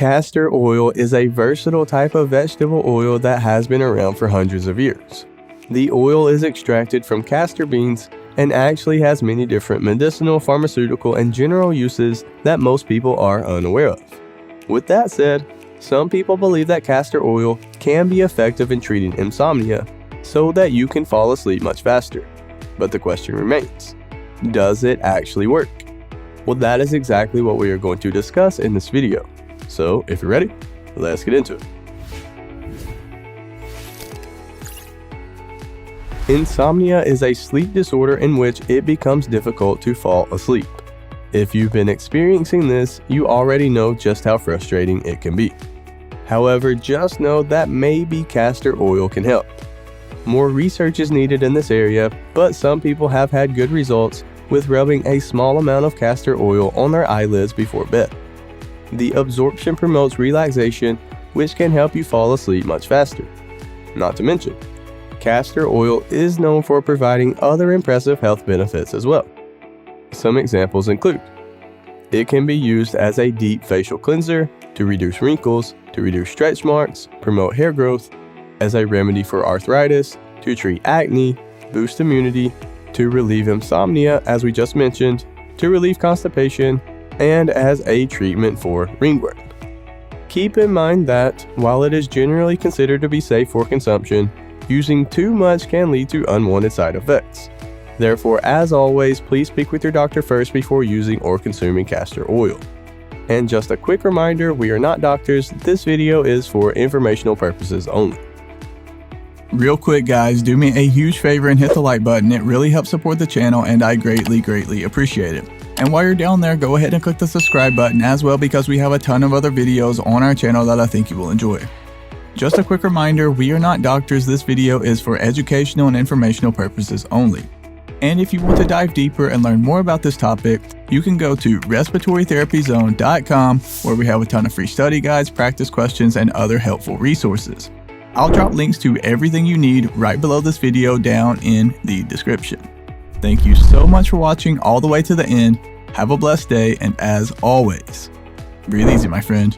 Castor oil is a versatile type of vegetable oil that has been around for hundreds of years. The oil is extracted from castor beans and actually has many different medicinal, pharmaceutical, and general uses that most people are unaware of. With that said, some people believe that castor oil can be effective in treating insomnia so that you can fall asleep much faster. But the question remains, does it actually work? Well, that is exactly what we are going to discuss in this video. So, if you're ready, let's get into it. Insomnia is a sleep disorder in which it becomes difficult to fall asleep. If you've been experiencing this, you already know just how frustrating it can be. However, just know that maybe castor oil can help. More research is needed in this area, but some people have had good results with rubbing a small amount of castor oil on their eyelids before bed. The absorption promotes relaxation, which can help you fall asleep much faster. Not to mention, castor oil is known for providing other impressive health benefits as well. Some examples include, it can be used as a deep facial cleanser to reduce wrinkles, to reduce stretch marks, promote hair growth, as a remedy for arthritis, to treat acne, boost immunity, to relieve insomnia as we just mentioned, to relieve constipation, and as a treatment for ringworm. Keep in mind that, while it is generally considered to be safe for consumption, using too much can lead to unwanted side effects. Therefore, as always, please speak with your doctor first before using or consuming castor oil. And just a quick reminder, we are not doctors, this video is for informational purposes only. Real quick guys, do me a huge favor and hit the like button. It really helps support the channel and I greatly appreciate it. And while you're down there, go ahead and click the subscribe button as well because we have a ton of other videos on our channel that I think you will enjoy. Just a quick reminder, we are not doctors, this video is for educational and informational purposes only. And if you want to dive deeper and learn more about this topic, you can go to respiratorytherapyzone.com where we have a ton of free study guides, practice questions, and other helpful resources. I'll drop links to everything you need right below this video down in the description. Thank you so much for watching all the way to the end. Have a blessed day, and as always, breathe easy, my friend.